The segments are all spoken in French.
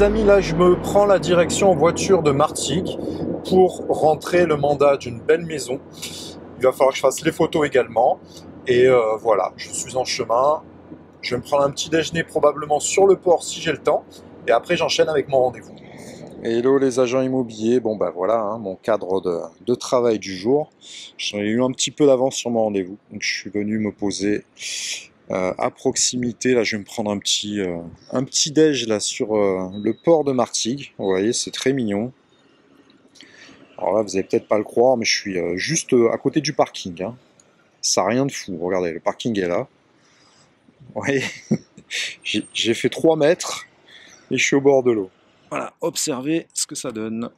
amis, là je me prends la direction en voiture de Martigues pour rentrer le mandat d'une belle maison. Il va falloir que je fasse les photos également. Et voilà, je suis en chemin. Je vais me prendre un petit déjeuner probablement sur le port si j'ai le temps. Et après j'enchaîne avec mon rendez-vous. Hello les agents immobiliers, bon bah voilà mon cadre de travail du jour. J'en ai eu un petit peu d'avance sur mon rendez-vous, donc je suis venu me poser à proximité. Là je vais me prendre un petit déj là sur le port de Martigues. Vous voyez, c'est très mignon. Alors là vous allez peut-être pas le croire, mais je suis juste à côté du parking, hein. Ça n'a rien de fou, regardez, le parking est là. Vous voyez, j'ai fait 3 mètres et je suis au bord de l'eau. Voilà, observez ce que ça donne.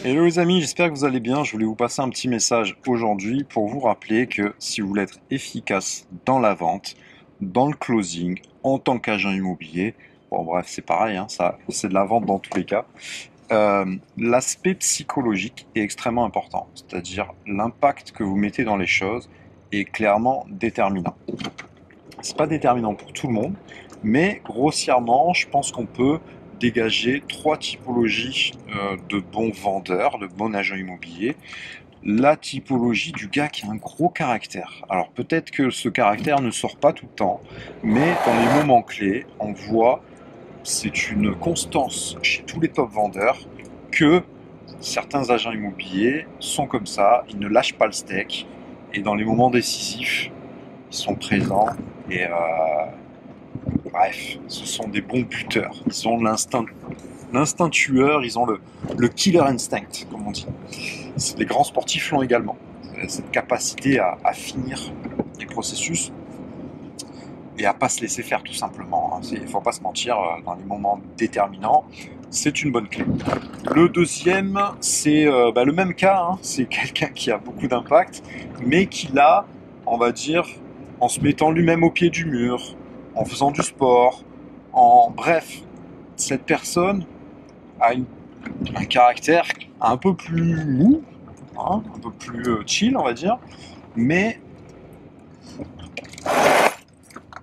Hello les amis, j'espère que vous allez bien. Je voulais vous passer un petit message aujourd'hui pour vous rappeler que si vous voulez être efficace dans la vente, dans le closing, en tant qu'agent immobilier, bon bref c'est pareil, hein, ça c'est de la vente dans tous les cas, l'aspect psychologique est extrêmement important, c'est-à-dire l'impact que vous mettez dans les choses est clairement déterminant. C'est pas déterminant pour tout le monde, mais grossièrement, je pense qu'on peut dégager 3 typologies de bons vendeurs, de bons agents immobiliers. La typologie du gars qui a un gros caractère. Alors peut-être que ce caractère ne sort pas tout le temps, mais dans les moments clés, on voit, c'est une constance chez tous les top vendeurs, que certains agents immobiliers sont comme ça, ils ne lâchent pas le steak, et dans les moments décisifs, ils sont présents, et bref, ce sont des bons buteurs. Ils ont l'instinct tueur, ils ont le killer instinct, comme on dit. Les grands sportifs l'ont également. Cette capacité à finir les processus et à pas se laisser faire tout simplement. Il ne faut pas se mentir, dans les moments déterminants, c'est une bonne clé. Le deuxième, c'est le même cas, hein. C'est quelqu'un qui a beaucoup d'impact, mais qui l'a, on va dire, en se mettant lui-même au pied du mur, en faisant du sport, bref, cette personne a un caractère un peu plus mou, hein, un peu plus chill, on va dire, mais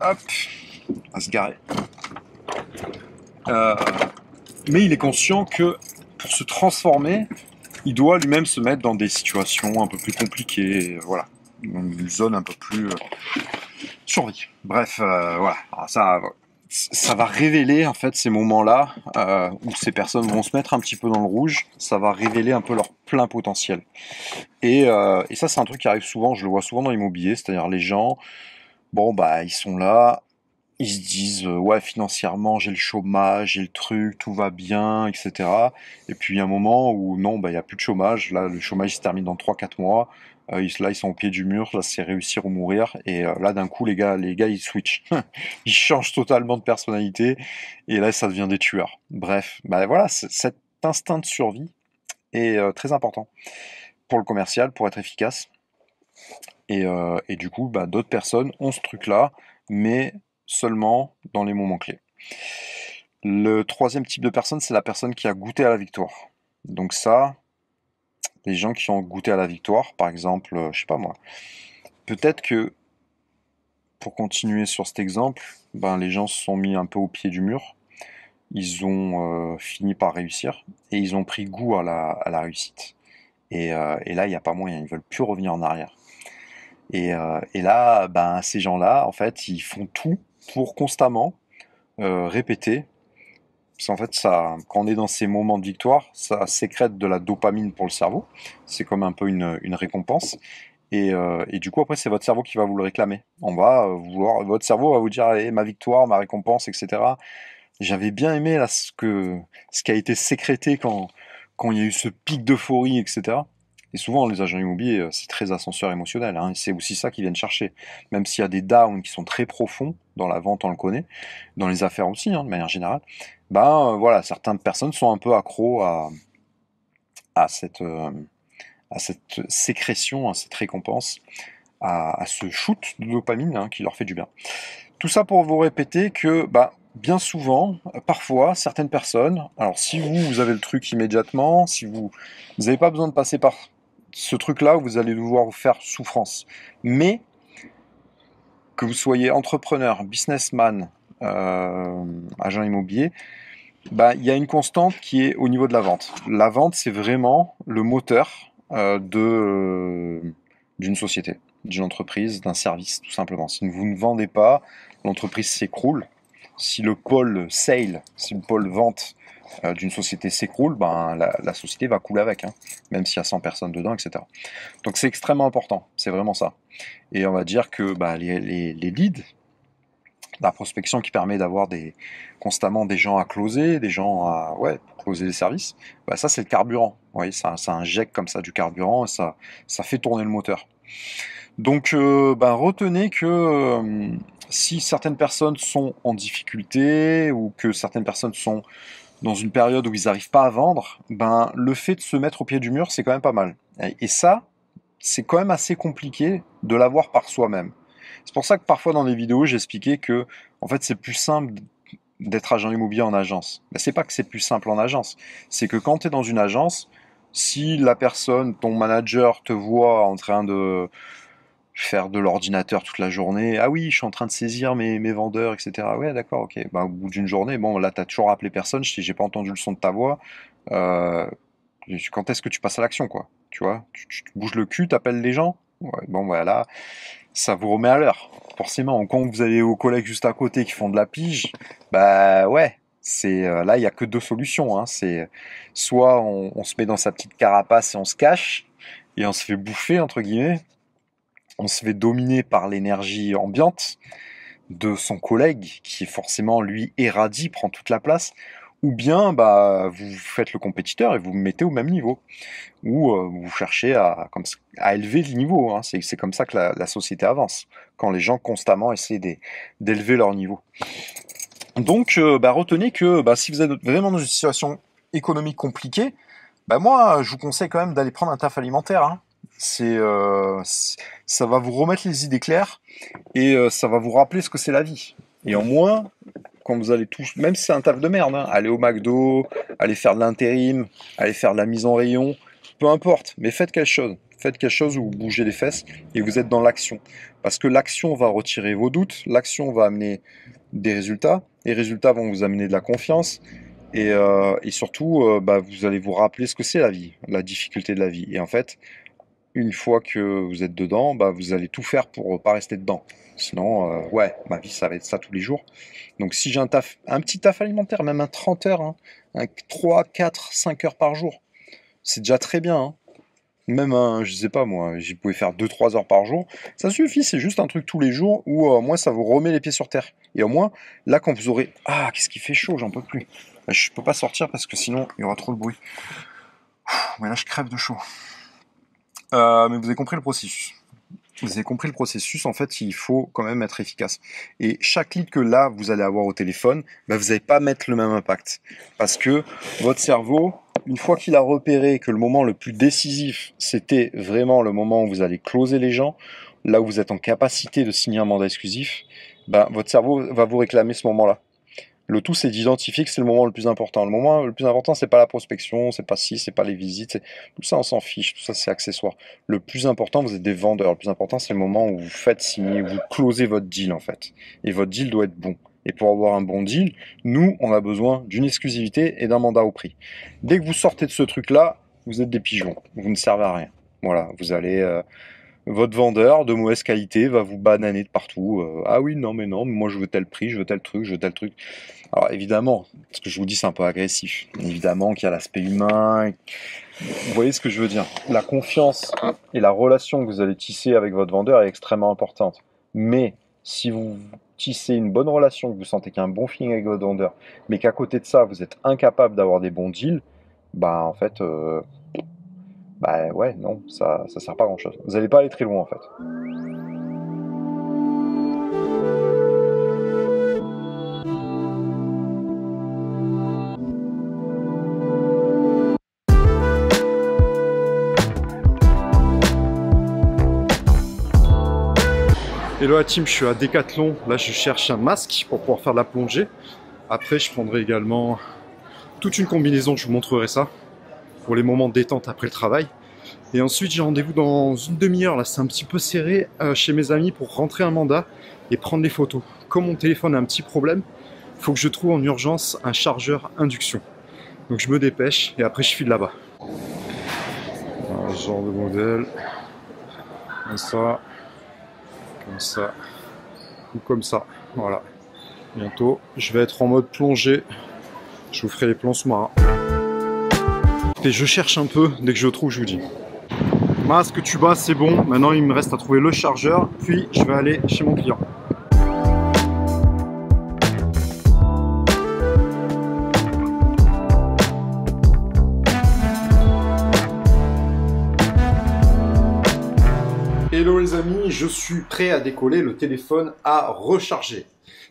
hop, on va se garer. Mais il est conscient que pour se transformer, il doit lui-même se mettre dans des situations un peu plus compliquées, voilà, une zone un peu plus survie. Bref, voilà, alors ça va révéler en fait ces moments-là où ces personnes vont se mettre un petit peu dans le rouge. Ça va révéler un peu leur plein potentiel. Et ça, c'est un truc qui arrive souvent. Je le vois souvent dans l'immobilier, c'est-à-dire les gens, bon bah ils sont là. Ils se disent ouais, financièrement j'ai le chômage, j'ai le truc, tout va bien, etc. Et puis il y a un moment où non, bah il y a plus de chômage. Là, le chômage se termine dans 3 4 mois. Là, ils sont au pied du mur. Là, c'est réussir ou mourir. Et là, d'un coup, les gars, ils switchent. Ils changent totalement de personnalité. Et là, ça devient des tueurs. Bref, bah voilà, cet instinct de survie est très important pour le commercial, pour être efficace. Et du coup, bah, d'autres personnes ont ce truc-là, mais seulement dans les moments clés. Le troisième type de personne, c'est la personne qui a goûté à la victoire. Donc ça, les gens qui ont goûté à la victoire, par exemple, je sais pas moi, peut-être que, pour continuer sur cet exemple, ben, les gens se sont mis un peu au pied du mur, ils ont fini par réussir, et ils ont pris goût à la réussite. Et là, il n'y a pas moyen, ils veulent plus revenir en arrière. Et là, ben, ces gens-là, en fait, ils font tout pour constamment répéter. Parce qu'en fait, quand on est dans ces moments de victoire, ça sécrète de la dopamine pour le cerveau. C'est comme un peu une récompense. Et du coup, après, c'est votre cerveau qui va vous le réclamer. Votre cerveau va vous dire, allez, ma victoire, ma récompense, etc. J'avais bien aimé là, ce qui a été sécrété quand il y a eu ce pic d'euphorie, etc. Et souvent, les agents immobiliers, c'est très ascenseur émotionnel, hein, c'est aussi ça qu'ils viennent chercher. Même s'il y a des downs qui sont très profonds, dans la vente, on le connaît, dans les affaires aussi, hein, de manière générale, voilà, certaines personnes sont un peu accros à à cette sécrétion, à cette récompense, à ce shoot de dopamine qui leur fait du bien. Tout ça pour vous répéter que bien souvent, parfois, certaines personnes, alors si vous avez le truc immédiatement, si vous n'avez pas besoin de passer par ce truc-là où vous allez devoir vous faire souffrance, mais que vous soyez entrepreneur, businessman, agent immobilier, il y a une constante qui est au niveau de la vente. La vente, c'est vraiment le moteur d'une société, d'une entreprise, d'un service, tout simplement. Si vous ne vendez pas, l'entreprise s'écroule. Si le pôle sale, si le pôle vente d'une société s'écroule, la société va couler avec, même s'il y a 100 personnes dedans, etc. Donc c'est extrêmement important, c'est vraiment ça. Et on va dire que les leads, la prospection qui permet d'avoir constamment des gens à closer, des gens à closer les services, ça c'est le carburant. Vous voyez, ça injecte comme ça du carburant et ça fait tourner le moteur. Donc retenez que si certaines personnes sont en difficulté ou que certaines personnes sont dans une période où ils n'arrivent pas à vendre, le fait de se mettre au pied du mur, c'est quand même pas mal. Et ça, c'est quand même assez compliqué de l'avoir par soi-même. C'est pour ça que parfois dans les vidéos, j'expliquais que en fait, c'est plus simple d'être agent immobilier en agence. C'est pas que c'est plus simple en agence, c'est que quand tu es dans une agence, si la personne, ton manager te voit en train de faire de l'ordinateur toute la journée, ah oui, je suis en train de saisir mes vendeurs, etc. Ouais, d'accord, ok. Au bout d'une journée, là, tu n'as toujours appelé personne, j'ai pas entendu le son de ta voix. Quand est-ce que tu passes à l'action, quoi? Tu vois, tu te bouges le cul, t'appelles les gens. Ouais, voilà, ça vous remet à l'heure. Forcément, quand vous allez aux collègues juste à côté qui font de la pige, c'est là, il n'y a que deux solutions. C'est soit on se met dans sa petite carapace et on se cache, et on se fait bouffer, entre guillemets. On se fait dominer par l'énergie ambiante de son collègue, qui forcément, lui, irradie, prend toute la place. Ou bien, vous faites le compétiteur et vous vous mettez au même niveau. Ou vous cherchez à élever le niveau. C'est comme ça que la société avance, quand les gens constamment essaient d'élever leur niveau. Donc, retenez que si vous êtes vraiment dans une situation économique compliquée, moi, je vous conseille quand même d'aller prendre un taf alimentaire. Ça va vous remettre les idées claires et ça va vous rappeler ce que c'est la vie. Et en moins, quand vous allez même si c'est un taf de merde, aller au McDo, aller faire de l'intérim, aller faire de la mise en rayon, peu importe, mais faites quelque chose. Faites quelque chose où vous bougez les fesses et vous êtes dans l'action. Parce que l'action va retirer vos doutes, l'action va amener des résultats, les résultats vont vous amener de la confiance, et surtout, vous allez vous rappeler ce que c'est la vie, la difficulté de la vie. Et en fait, une fois que vous êtes dedans, vous allez tout faire pour pas rester dedans. Sinon, ma vie, ça va être ça tous les jours. Donc si j'ai un petit taf alimentaire, même un 30 heures, 3, 4, 5 heures par jour, c'est déjà très bien. Même je sais pas moi, j'y pouvais faire 2-3 heures par jour. Ça suffit, c'est juste un truc tous les jours où au moins ça vous remet les pieds sur terre. Et au moins, là quand vous aurez... Ah, qu'est-ce qui fait chaud, j'en peux plus. Je peux pas sortir parce que sinon il y aura trop de bruit. Mais là je crève de chaud. Mais vous avez compris le processus. Vous avez compris le processus, en fait, il faut quand même être efficace. Et chaque lead que là, vous allez avoir au téléphone, vous n'allez pas mettre le même impact. Parce que votre cerveau, une fois qu'il a repéré que le moment le plus décisif, c'était vraiment le moment où vous allez closer les gens, là où vous êtes en capacité de signer un mandat exclusif, votre cerveau va vous réclamer ce moment-là. Le tout, c'est d'identifier que c'est le moment le plus important. Le moment le plus important, c'est pas la prospection, c'est pas c'est pas les visites, tout ça, on s'en fiche, tout ça, c'est accessoire. Le plus important, vous êtes des vendeurs. Le plus important, c'est le moment où vous faites signer, vous closez votre deal, en fait. Et votre deal doit être bon. Et pour avoir un bon deal, nous, on a besoin d'une exclusivité et d'un mandat au prix. Dès que vous sortez de ce truc-là, vous êtes des pigeons. Vous ne servez à rien. Voilà, vous allez... Votre vendeur de mauvaise qualité va vous bananer de partout. Ah oui, non, mais moi je veux tel prix, je veux tel truc, je veux tel truc. Alors évidemment, ce que je vous dis c'est un peu agressif. Évidemment qu'il y a l'aspect humain. Vous voyez ce que je veux dire? La confiance et la relation que vous allez tisser avec votre vendeur est extrêmement importante. Mais si vous tissez une bonne relation, que vous sentez qu'il y a un bon feeling avec votre vendeur, mais qu'à côté de ça, vous êtes incapable d'avoir des bons deals, en fait... non, ça sert pas à grand chose. Vous n'allez pas aller très loin en fait. Hello la team, je suis à Decathlon. Là, je cherche un masque pour pouvoir faire de la plongée. Après, je prendrai également toute une combinaison, je vous montrerai ça, pour les moments de détente après le travail. Et ensuite, j'ai rendez-vous dans une demi-heure. Là, c'est un petit peu serré chez mes amis pour rentrer un mandat et prendre les photos. Comme mon téléphone a un petit problème, il faut que je trouve en urgence un chargeur induction. Donc, je me dépêche et après, je file là-bas. Ce genre de modèle. Comme ça, ou comme ça, voilà. Bientôt, je vais être en mode plongée. Je vous ferai les plans sous-marins. Et je cherche un peu, dès que je trouve, je vous dis. Masque tuba, c'est bon. Maintenant, il me reste à trouver le chargeur, puis je vais aller chez mon client. Hello les amis, je suis prêt à décoller, le téléphone à recharger.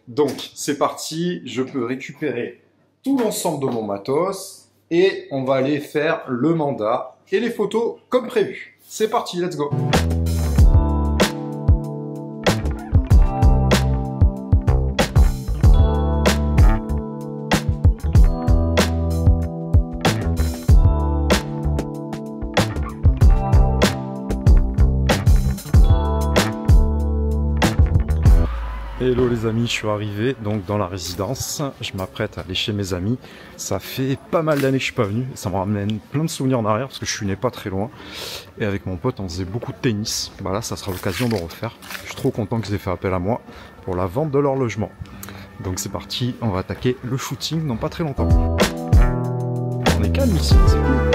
Donc c'est parti, je peux récupérer tout l'ensemble de mon matos et on va aller faire le mandat et les photos comme prévu. C'est parti, let's go! Hello les amis, je suis arrivé donc dans la résidence, je m'apprête à aller chez mes amis. Ça fait pas mal d'années que je suis pas venu, ça me ramène plein de souvenirs en arrière parce que je suis né pas très loin. Et avec mon pote on faisait beaucoup de tennis, bah là ça sera l'occasion de refaire. Je suis trop content qu'ils aient fait appel à moi pour la vente de leur logement. Donc c'est parti, on va attaquer le shooting dans pas très longtemps. On est calme ici, c'est cool.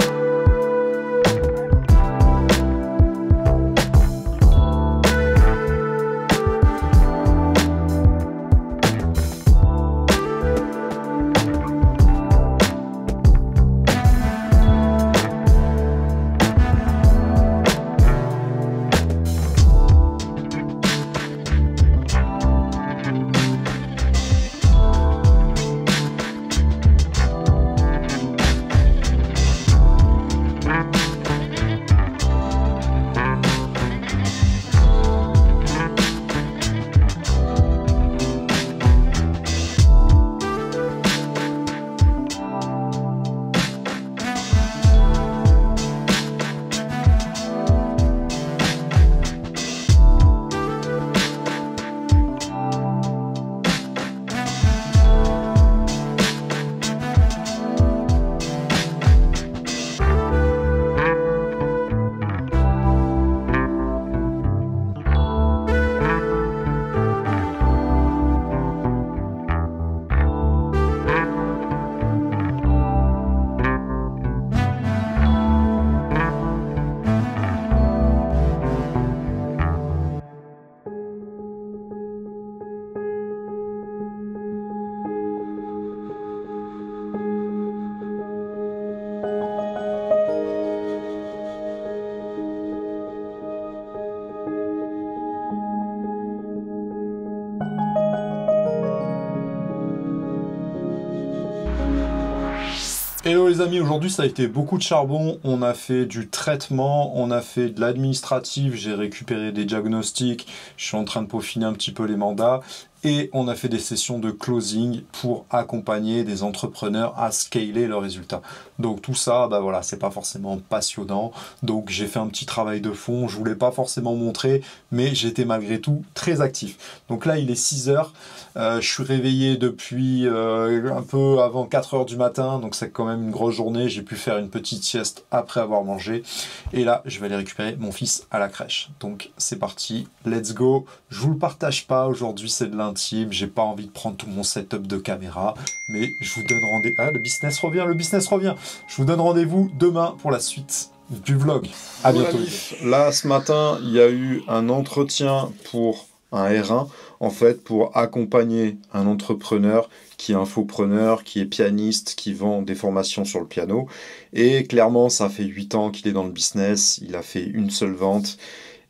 Hello les amis, aujourd'hui ça a été beaucoup de charbon, on a fait du traitement, on a fait de l'administratif, j'ai récupéré des diagnostics, je suis en train de peaufiner un petit peu les mandats et on a fait des sessions de closing pour accompagner des entrepreneurs à scaler leurs résultats. Donc tout ça, bah voilà, c'est pas forcément passionnant, donc j'ai fait un petit travail de fond, je voulais pas forcément montrer, mais j'étais malgré tout très actif. Donc là il est 6 h, je suis réveillé depuis un peu avant 4 h du matin, donc c'est quand même une grosse journée, j'ai pu faire une petite sieste après avoir mangé, et là je vais aller récupérer mon fils à la crèche. Donc c'est parti, let's go. Je vous le partage pas, aujourd'hui c'est de l'intime, j'ai pas envie de prendre tout mon setup de caméra, mais je vous donne rendez-vous. Ah, le business revient, le business revient. Je vous donne rendez-vous demain pour la suite du vlog. À bientôt. Là, ce matin, il y a eu un entretien pour un R1, en fait, pour accompagner un entrepreneur qui est infopreneur, qui est pianiste, qui vend des formations sur le piano. Et clairement, ça fait 8 ans qu'il est dans le business, il a fait une seule vente.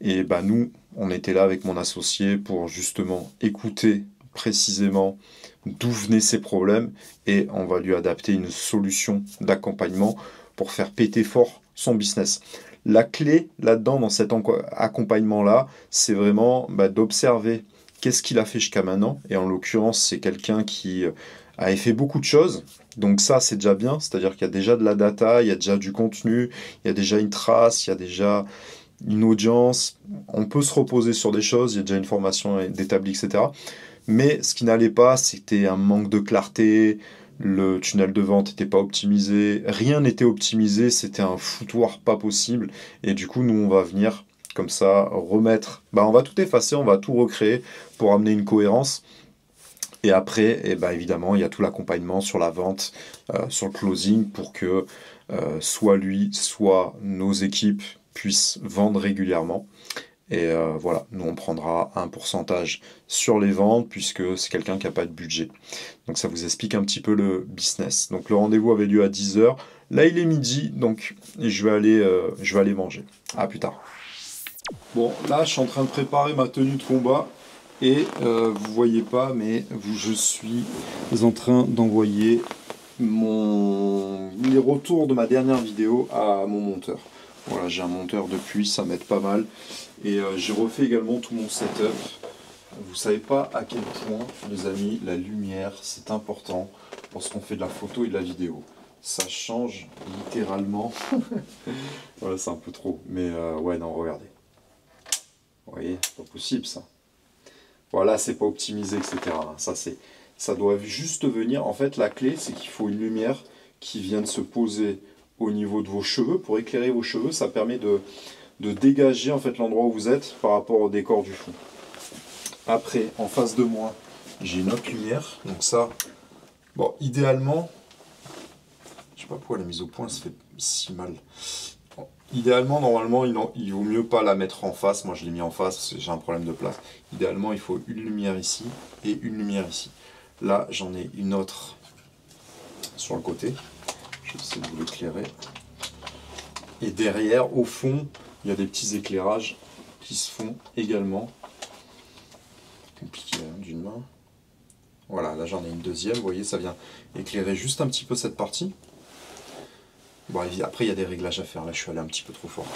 Et bah, nous, on était là avec mon associé pour justement écouter précisément d'où venaient ses problèmes et on va lui adapter une solution d'accompagnement pour faire péter fort son business. La clé là-dedans, dans cet accompagnement-là, c'est vraiment d'observer qu'est-ce qu'il a fait jusqu'à maintenant. Et en l'occurrence, c'est quelqu'un qui avait fait beaucoup de choses. Donc ça, c'est déjà bien. C'est-à-dire qu'il y a déjà de la data, il y a déjà du contenu, il y a déjà une trace, il y a déjà une audience. On peut se reposer sur des choses, il y a déjà une formation d'établie, etc. Mais ce qui n'allait pas, c'était un manque de clarté, le tunnel de vente n'était pas optimisé, rien n'était optimisé, c'était un foutoir pas possible. Et du coup, nous, on va venir comme ça remettre, on va tout effacer, on va tout recréer pour amener une cohérence. Et après, évidemment, il y a tout l'accompagnement sur la vente, sur le closing, pour que soit lui, soit nos équipes puissent vendre régulièrement. Et voilà, nous on prendra un pourcentage sur les ventes puisque c'est quelqu'un qui n'a pas de budget. Donc ça vous explique un petit peu le business. Donc le rendez-vous avait lieu à 10h. Là il est midi, donc je vais aller manger. À plus tard. Bon, là je suis en train de préparer ma tenue de combat. Et vous voyez pas, mais je suis en train d'envoyer les retours de ma dernière vidéo à mon monteur. Voilà, j'ai un monteur depuis, ça m'aide pas mal. Et j'ai refait également tout mon setup. Vous savez pas à quel point, les amis, la lumière, c'est important lorsqu'on fait de la photo et de la vidéo. Ça change littéralement. Voilà, c'est un peu trop. Mais ouais, non, regardez. Vous voyez, c'est pas possible ça. Voilà, c'est pas optimisé, etc. Ça doit juste venir. En fait, la clé, c'est qu'il faut une lumière qui vienne se poser au niveau de vos cheveux. Pour éclairer vos cheveux, ça permet de dégager en fait l'endroit où vous êtes par rapport au décor du fond. Après, en face de moi, j'ai une autre lumière. Donc ça, bon, idéalement, je sais pas pourquoi la mise au point se fait si mal. Bon, idéalement, normalement, il vaut mieux pas la mettre en face. Moi, je l'ai mis en face parce que j'ai un problème de place. Idéalement, il faut une lumière ici et une lumière ici. Là, j'en ai une autre sur le côté. Je vais essayer de vous l'éclairer. Et derrière, au fond, il y a des petits éclairages qui se font également. Compliqué d'une main. Voilà, là j'en ai une deuxième. Vous voyez, ça vient éclairer juste un petit peu cette partie. Bon, après, il y a des réglages à faire. Là, je suis allé un petit peu trop fort.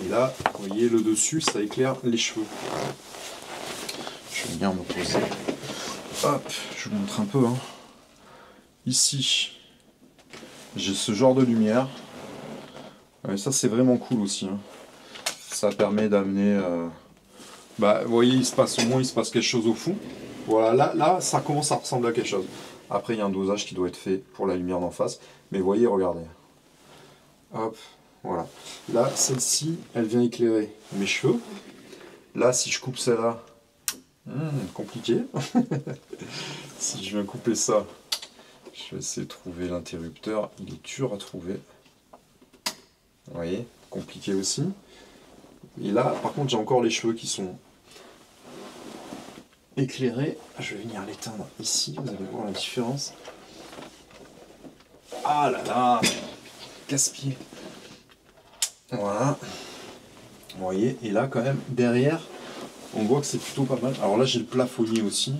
Et là, vous voyez, le dessus, ça éclaire les cheveux. Je vais bien me poser. Hop, je vous montre un peu. Ici, j'ai ce genre de lumière. Ouais, ça, c'est vraiment cool aussi. Ça permet d'amener... vous voyez, au moins, il se passe quelque chose au fond. Voilà, là, ça commence à ressembler à quelque chose. Après, il y a un dosage qui doit être fait pour la lumière d'en face. Mais vous voyez, regardez. Hop, voilà. Là, celle-ci, elle vient éclairer mes cheveux. Là, si je coupe celle-là, compliqué. Si je viens couper ça, je vais essayer de trouver l'interrupteur. Il est dur à trouver. Vous voyez, compliqué aussi. Et là, par contre, j'ai encore les cheveux qui sont éclairés. Je vais venir l'éteindre ici, vous allez voir la différence. Ah là là, casse-pied. Voilà. Vous voyez, et là, quand même, derrière, on voit que c'est plutôt pas mal. Alors là, j'ai le plafonnier aussi.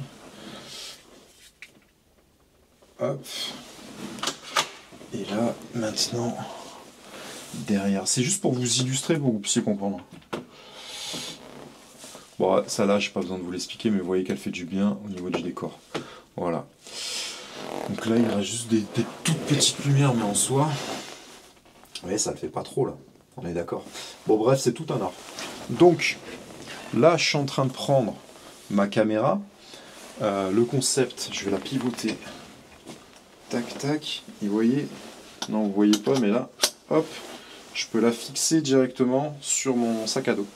Hop. Et là, maintenant, derrière. C'est juste pour vous illustrer, pour que vous puissiez comprendre. Bon, ça là, j'ai pas besoin de vous l'expliquer, mais vous voyez qu'elle fait du bien au niveau du décor. Voilà. Donc là, il reste juste des toutes petites lumières, mais en soi, vous voyez, ça le fait pas trop là. On est d'accord. Bon, bref, c'est tout un art. Donc, là, je suis en train de prendre ma caméra. Le concept, je vais la pivoter. Tac, tac. Et vous voyez, non, vous voyez pas, mais là, hop, je peux la fixer directement sur mon sac à dos.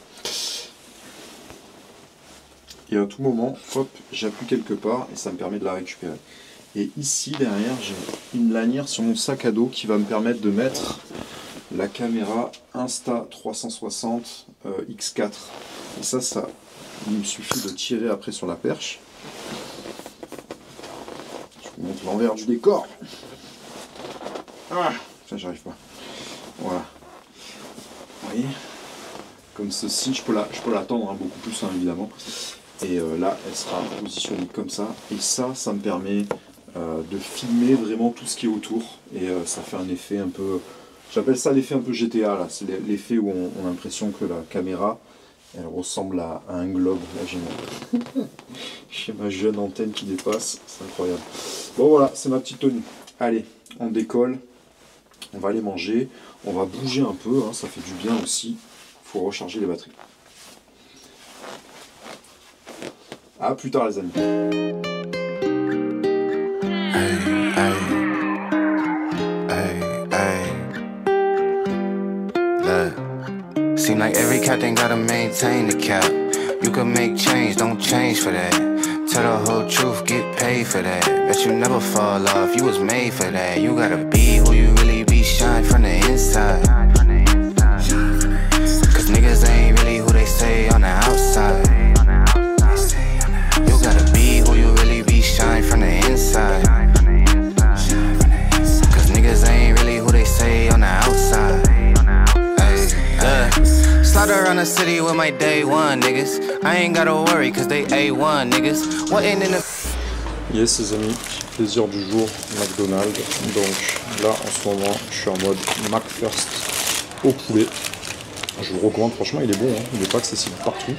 Et à tout moment, hop, j'appuie quelque part et ça me permet de la récupérer. Et ici, derrière, j'ai une lanière sur mon sac à dos qui va me permettre de mettre la caméra Insta360 X4. Et ça, il me suffit de tirer après sur la perche. Je vous montre l'envers du décor. Ah, ça, j'arrive pas. Voilà. Vous voyez, comme ceci, je peux la tendre beaucoup plus, évidemment. Et là, elle sera positionnée comme ça. Et ça me permet de filmer vraiment tout ce qui est autour. Et ça fait un effet un peu J'appelle ça l'effet un peu GTA, là. C'est l'effet où on a l'impression que la caméra, elle ressemble à un globe. Là, j'ai ma jeune antenne qui dépasse, c'est incroyable. Bon voilà, c'est ma petite tenue. Allez, on décolle, on va aller manger, on va bouger un peu, hein, ça fait du bien aussi. Il faut recharger les batteries. À plus tard les amis. Seem like every captain gotta maintain the cap. You can make change, don't change for that. Tell the whole truth, get paid for that. Bet you never fall off, you was made for that. You gotta be who you really be, shine from the inside. Cause niggas ain't really who they say on the outside. You gotta be who you really be, shine from the inside. Cause niggas ain't really who they say on the outside. Slide around the city with my day one niggas. I ain't gotta worry cause they A1 niggas. What ain't in the... Yes les amis, plaisir du jour, McDonald's. Donc là en ce moment je suis en mode McFirst au poulet. Je vous le recommande, franchement il est bon, hein. Il n'est pas accessible partout.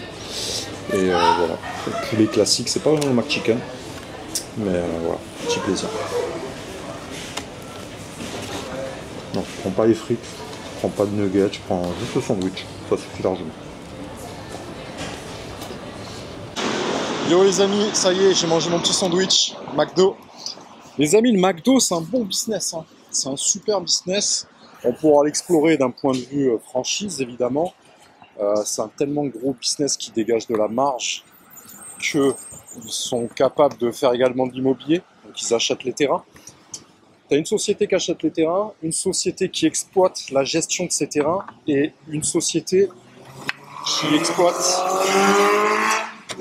Et voilà, le poulet classique, c'est pas vraiment le McChicken. Mais voilà, petit plaisir. Non, je prends pas les frites, je prends pas de nuggets, je prends juste le sandwich. Ça suffit largement. Yo les amis, ça y est, j'ai mangé mon petit sandwich McDo. Les amis, le McDo c'est un bon business, hein. C'est un super business. On pourra l'explorer d'un point de vue franchise évidemment. C'est un tellement gros business qui dégage de la marge qu'ils sont capables de faire également de l'immobilier. Donc ils achètent les terrains. Tu as une société qui achète les terrains, une société qui exploite la gestion de ces terrains et une société qui exploite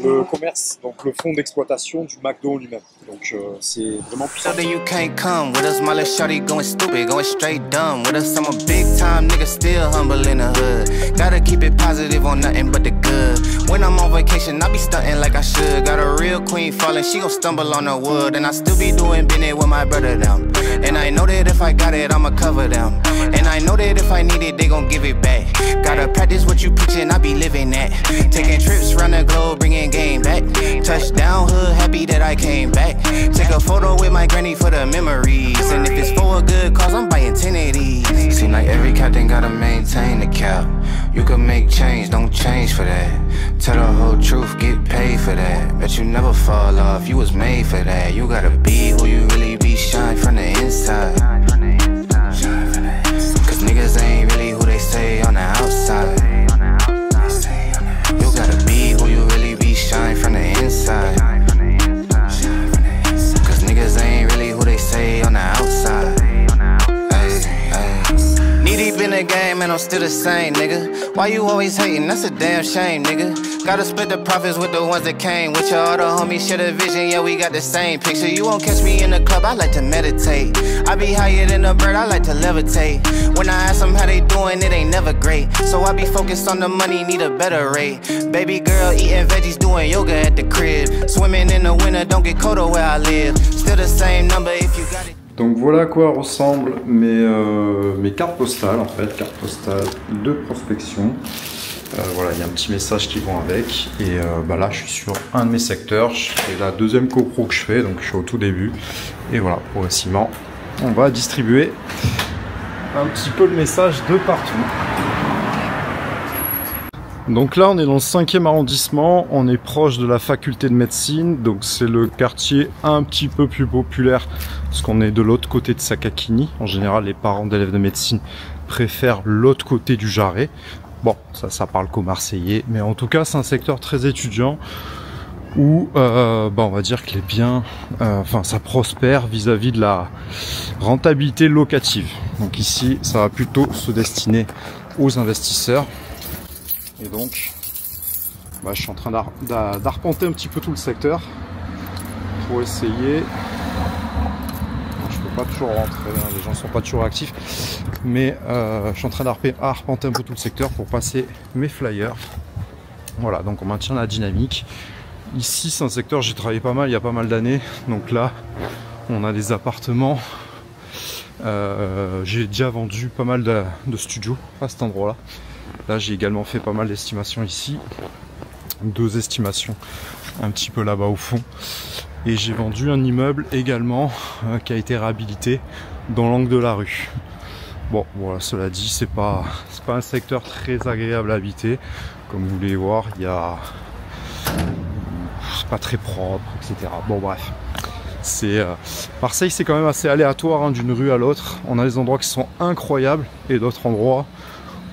le commerce, donc le fonds d'exploitation du McDo lui-même. Donc c'est vraiment puissant. You can't come with us, my little shawty going stupid, going straight dumb with us. I'm a big time nigga, still humble in the hood. Gotta keep it positive on nothing but the good. When I'm on vacation, I be stunting like I should. Got a real queen falling, she gon' stumble on the wood. And I still be doing business with my brother down. And I know that if I got it, I'ma cover them. And I know that if I need it, they gon' give it back. Gotta practice what you preachin', I be living that. Taking trips around the globe, bringing game back. Touchdown hood, happy that I came back. Take a photo with my granny for the memories. And if it's for a good cause, I'm buying 10 of these. Seem like every captain gotta maintain the cap. You can make change, don't change for that. Tell the whole truth, get paid for that. Bet you never fall off, you was made for that. You gotta be who you really be, shine from the inside. Cause niggas ain't really who they say on the outside. You gotta be who you really be, shine from the inside. Cause niggas ain't really who they say on the outside. Knee deep in the game and I'm still the same, nigga. Why you always hating? That's a damn shame, nigga. Gotta split the profits with the ones that came with you. All the homies share the vision, yeah, we got the same picture. You won't catch me in the club, I like to meditate. I be higher than a bird, I like to levitate. When I ask them how they doing, it ain't never great. So I be focused on the money, need a better rate. Baby girl eating veggies, doing yoga at the crib. Swimming in the winter, don't get colder where I live. Still the same number if you got it. Donc voilà à quoi ressemblent mes cartes postales, en fait, cartes postales de prospection. Voilà, il y a un petit message qui vont avec. Et là, je suis sur un de mes secteurs. C'est la deuxième copro que je fais, donc je suis au tout début. Et voilà, progressivement, on va distribuer un petit peu le message de partout. Donc là on est dans le 5e arrondissement, on est proche de la faculté de médecine, donc c'est le quartier un petit peu plus populaire parce qu'on est de l'autre côté de Sakakini. En général les parents d'élèves de médecine préfèrent l'autre côté du Jarret. Bon, ça parle qu'aux Marseillais, mais en tout cas c'est un secteur très étudiant où on va dire que les biens, ça prospère vis-à-vis de la rentabilité locative. Donc ici ça va plutôt se destiner aux investisseurs. Et donc, je suis en train d'arpenter un petit peu tout le secteur pour essayer. Je peux pas toujours rentrer, hein, les gens sont pas toujours actifs, mais je suis en train d'arpenter un peu tout le secteur pour passer mes flyers. Voilà, donc on maintient la dynamique. Ici, c'est un secteur j'ai travaillé pas mal il y a pas mal d'années. Donc là, on a des appartements J'ai déjà vendu pas mal de studios à cet endroit-là. Là, j'ai également fait pas mal d'estimations ici. 2 estimations un petit peu là-bas au fond. Et j'ai vendu un immeuble également qui a été réhabilité dans l'angle de la rue. Bon, voilà, cela dit, c'est pas un secteur très agréable à habiter. Comme vous voulez voir, c'est pas très propre, etc. Bon, bref. Marseille, c'est quand même assez aléatoire hein, d'une rue à l'autre. On a des endroits qui sont incroyables et d'autres endroits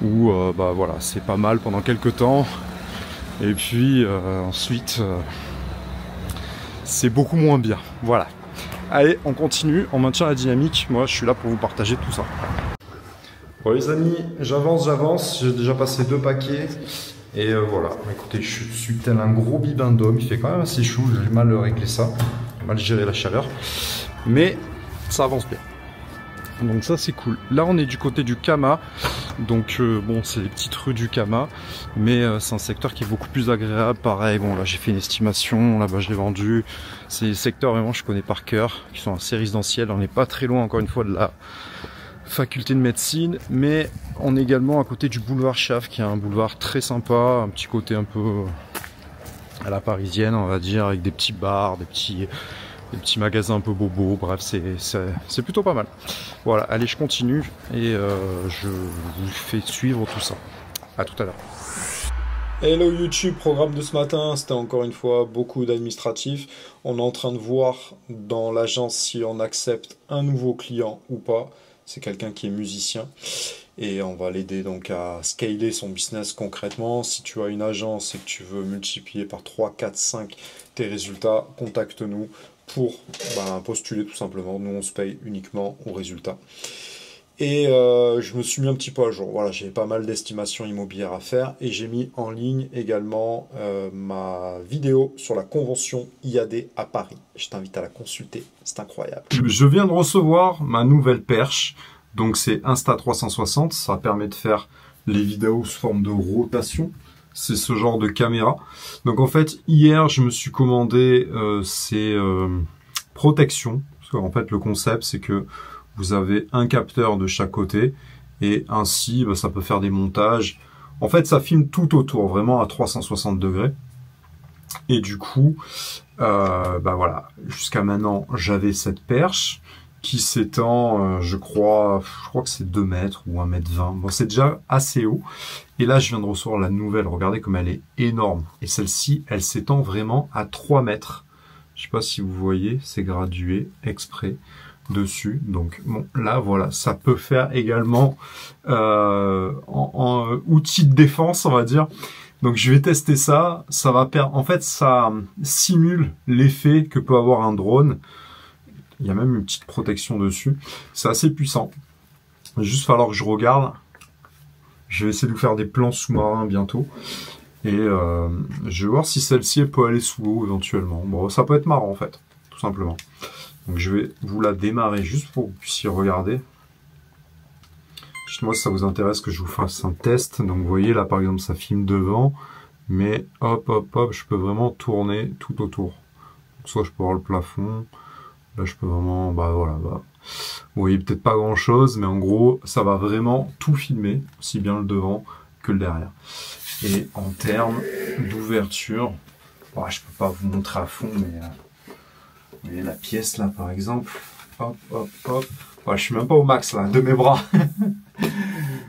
où bah voilà, c'est pas mal pendant quelques temps. Et puis ensuite, c'est beaucoup moins bien. Voilà. Allez, on continue, on maintient la dynamique. Moi, je suis là pour vous partager tout ça. Bon les amis, j'avance. J'ai déjà passé 2 paquets. Et voilà, écoutez, je suis tel un gros bibendum. Il fait quand même assez chaud, j'ai mal régler ça. J'ai mal géré la chaleur. Mais ça avance bien. Donc ça c'est cool. Là on est du côté du Kama. Donc bon, c'est les petites rues du Kama. Mais c'est un secteur qui est beaucoup plus agréable. Pareil, bon là j'ai fait une estimation. Là-bas je l'ai vendu. C'est des secteurs vraiment je connais par cœur. Qui sont assez résidentiels. On n'est pas très loin encore une fois de la faculté de médecine, mais on est également à côté du boulevard Chaf, qui est un boulevard très sympa, un petit côté un peu à la parisienne, on va dire, avec des petits bars, des petits magasins un peu bobos, bref, c'est plutôt pas mal. Voilà, allez, je continue et je vous fais suivre tout ça. À tout à l'heure. Hello YouTube, programme de ce matin, c'était encore une fois beaucoup d'administratifs. On est en train de voir dans l'agence si on accepte un nouveau client ou pas. C'est quelqu'un qui est musicien et on va l'aider donc à scaler son business concrètement. Si tu as une agence et que tu veux multiplier par 3, 4, 5 tes résultats, contacte-nous pour postuler tout simplement. Nous on se paye uniquement aux résultats. Et je me suis mis un petit peu à jour. Voilà, j'ai pas mal d'estimations immobilières à faire et j'ai mis en ligne également ma vidéo sur la convention IAD à Paris. Je t'invite à la consulter, c'est incroyable. Je viens de recevoir ma nouvelle perche. Donc c'est Insta360, ça permet de faire les vidéos sous forme de rotation. C'est ce genre de caméra. Donc en fait, hier, je me suis commandé ces protections. Parce qu'en fait, le concept, c'est que vous avez un capteur de chaque côté et ainsi ça peut faire des montages. En fait ça filme tout autour, vraiment à 360 degrés. Et du coup, voilà, jusqu'à maintenant j'avais cette perche qui s'étend, je crois que c'est 2 mètres ou 1,20 m. Bon, c'est déjà assez haut. Et là je viens de recevoir la nouvelle, regardez comme elle est énorme. Et celle-ci, elle s'étend vraiment à 3 mètres. Je sais pas si vous voyez, c'est gradué exprès dessus. Donc bon, là voilà, ça peut faire également en outil de défense, on va dire. Donc je vais tester ça. Ça va en fait ça simule l'effet que peut avoir un drone. Il y a même une petite protection dessus. C'est assez puissant. Il va juste falloir que je regarde. Je vais essayer de vous faire des plans sous-marins bientôt. Et je vais voir si celle-ci peut aller sous l'eau éventuellement. Bon, ça peut être marrant en fait, tout simplement. Donc je vais vous la démarrer juste pour que vous puissiez regarder. Dites-moi si ça vous intéresse que je vous fasse un test. Donc vous voyez là par exemple ça filme devant. Mais hop hop hop, je peux vraiment tourner tout autour. Donc, soit je peux voir le plafond. Là je peux vraiment, vous voyez peut-être pas grand chose. Mais en gros ça va vraiment tout filmer. Aussi bien le devant que le derrière. Et en termes d'ouverture, je peux pas vous montrer à fond mais... Vous voyez la pièce là par exemple, hop hop hop, je suis même pas au max là, de mes bras,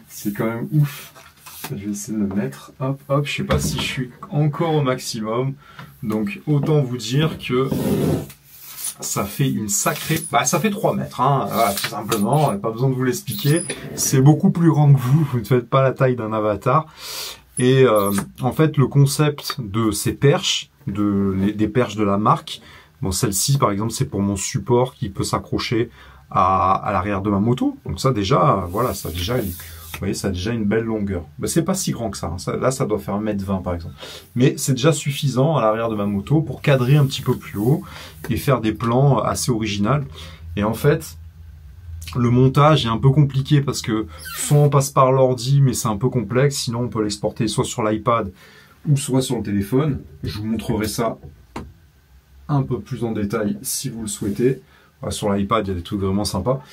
c'est quand même ouf. Je vais essayer de le mettre, hop hop, je sais pas si je suis encore au maximum, donc autant vous dire que ça fait une sacrée, ça fait 3 mètres, hein, voilà, tout simplement, pas besoin de vous l'expliquer, c'est beaucoup plus grand que vous ne faites pas la taille d'un avatar, et en fait le concept de ces perches, des perches de la marque, bon, celle-ci, par exemple, c'est pour mon support qui peut s'accrocher à l'arrière de ma moto. Donc ça, déjà, voilà, ça a déjà, vous voyez, ça a déjà une belle longueur. Mais c'est pas si grand que ça, hein. Là, ça doit faire 1,20 m, par exemple. Mais c'est déjà suffisant à l'arrière de ma moto pour cadrer un petit peu plus haut et faire des plans assez originaux. Et en fait, le montage est un peu compliqué parce que soit on passe par l'ordi, mais c'est un peu complexe. Sinon, on peut l'exporter soit sur l'iPad ou soit sur le téléphone. Je vous montrerai ça un peu plus en détail si vous le souhaitez. Sur l'iPad, il y a des trucs vraiment sympas.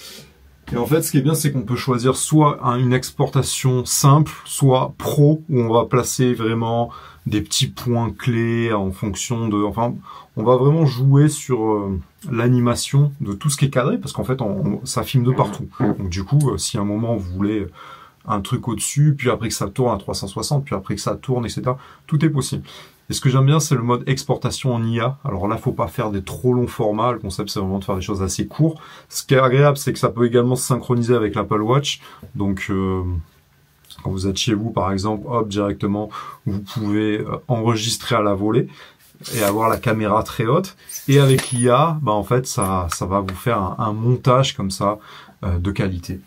Et en fait, ce qui est bien, c'est qu'on peut choisir soit une exportation simple, soit pro, où on va placer vraiment des petits points clés en fonction de... Enfin, on va vraiment jouer sur l'animation de tout ce qui est cadré, parce qu'en fait, ça filme de partout. Donc du coup, si à un moment, vous voulez un truc au-dessus, puis après que ça tourne à 360, puis après que ça tourne, etc., tout est possible. Et ce que j'aime bien, c'est le mode exportation en IA. Alors là, faut pas faire des trop longs formats. Le concept, c'est vraiment de faire des choses assez courtes. Ce qui est agréable, c'est que ça peut également se synchroniser avec l'Apple Watch. Donc, quand vous êtes chez vous, par exemple, hop, directement, vous pouvez enregistrer à la volée et avoir la caméra très haute. Et avec l'IA, bah, en fait, ça va vous faire un montage comme ça de qualité.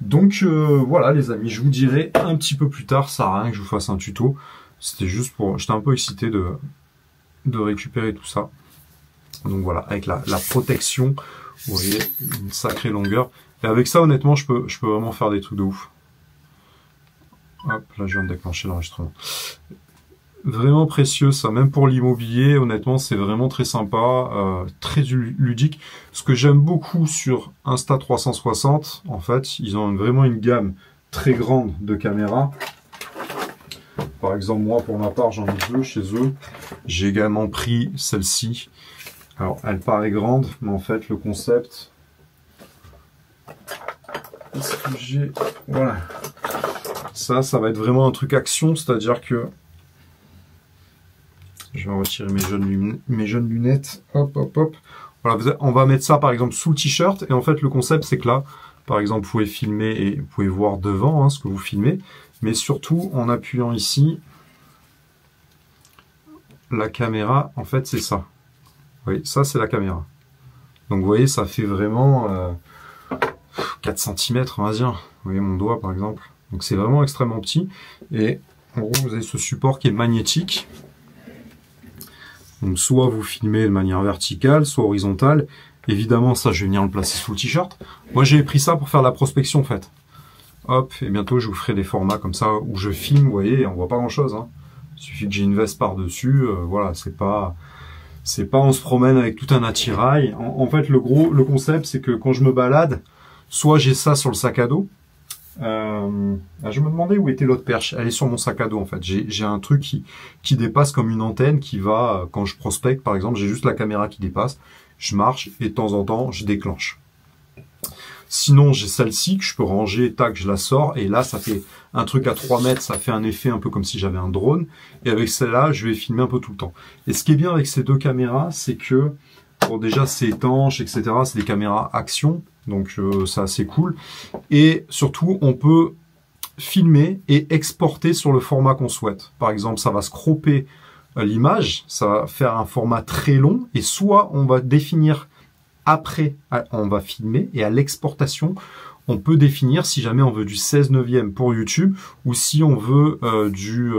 Donc, voilà, les amis, je vous dirai un petit peu plus tard. Ça sert à rien que je vous fasse un tuto. C'était juste pour... J'étais un peu excité de récupérer tout ça. Donc voilà, avec la protection, vous voyez, une sacrée longueur. Et avec ça, honnêtement, je peux vraiment faire des trucs de ouf. Hop, là, je viens de déclencher l'enregistrement. Vraiment précieux, ça. Même pour l'immobilier, honnêtement, c'est vraiment très sympa, très ludique. Ce que j'aime beaucoup sur Insta360, en fait, ils ont vraiment une gamme très grande de caméras. Par exemple, moi, pour ma part, j'en ai 2 chez eux. J'ai également pris celle-ci. Alors, elle paraît grande, mais en fait, le concept... Est-ce que j'ai... Voilà. Ça va être vraiment un truc action, c'est-à-dire que... Je vais retirer mes jeunes lunettes. Hop, hop, hop. Voilà, on va mettre ça, par exemple, sous le t-shirt. Et en fait, le concept, c'est que là, par exemple, vous pouvez filmer et vous pouvez voir devant hein, ce que vous filmez. Mais surtout, en appuyant ici, la caméra, en fait, c'est ça. Oui, ça, c'est la caméra. Donc, vous voyez, ça fait vraiment 4 cm, on va dire. Vous voyez mon doigt, par exemple. Donc, c'est vraiment extrêmement petit. Et en gros, vous avez ce support qui est magnétique. Donc, soit vous filmez de manière verticale, soit horizontale. Évidemment, ça, je vais venir le placer sous le t-shirt. Moi, j'ai pris ça pour faire la prospection, en fait. Hop, et bientôt je vous ferai des formats comme ça où je filme, vous voyez, on voit pas grand chose. Hein. Il suffit que j'ai une veste par-dessus, voilà, c'est pas on se promène avec tout un attirail. En fait, le concept, c'est que quand je me balade, soit j'ai ça sur le sac à dos. Je me demandais où était l'autre perche. Elle est sur mon sac à dos en fait. J'ai un truc qui dépasse comme une antenne qui va, quand je prospecte par exemple, j'ai juste la caméra qui dépasse. Je marche et de temps en temps, je déclenche. Sinon, j'ai celle-ci que je peux ranger, tac, je la sors. Et là, ça fait un truc à 3 mètres, ça fait un effet un peu comme si j'avais un drone. Et avec celle-là, je vais filmer un peu tout le temps. Et ce qui est bien avec ces 2 caméras, c'est que, bon, déjà, c'est étanche, etc. C'est des caméras action, donc c'est assez cool. Et surtout, on peut filmer et exporter sur le format qu'on souhaite. Par exemple, ça va se cropper l'image, ça va faire un format très long. Et soit on va définir... Après, on va filmer et à l'exportation, on peut définir si jamais on veut du 16/9 pour YouTube ou si on veut du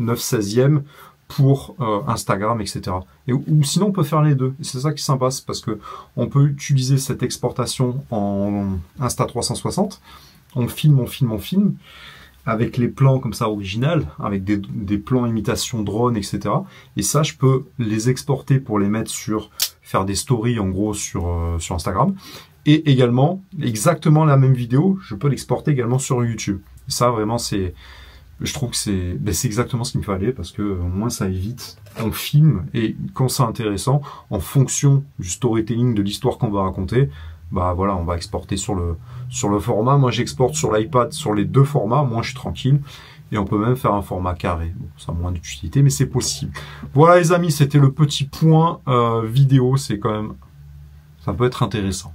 9/16 pour Instagram, etc. Ou sinon, on peut faire les deux. Et c'est ça qui est sympa, c'est parce que on peut utiliser cette exportation en Insta360. On filme avec les plans comme ça original, avec des plans imitation drone, etc. Et ça, je peux les exporter pour les mettre faire des stories en gros sur Instagram. Et également, exactement la même vidéo, je peux l'exporter également sur YouTube. Et ça, vraiment, je trouve que c'est exactement ce qu'il me fallait parce que au moins ça évite. On filme et quand c'est intéressant, en fonction du storytelling de l'histoire qu'on va raconter, bah voilà, on va exporter sur le format. Moi, j'exporte sur l'iPad sur les 2 formats. Moi, je suis tranquille. Et on peut même faire un format carré. Bon, ça a moins d'utilité, mais c'est possible. Voilà les amis, c'était le petit point vidéo. C'est quand même... Ça peut être intéressant.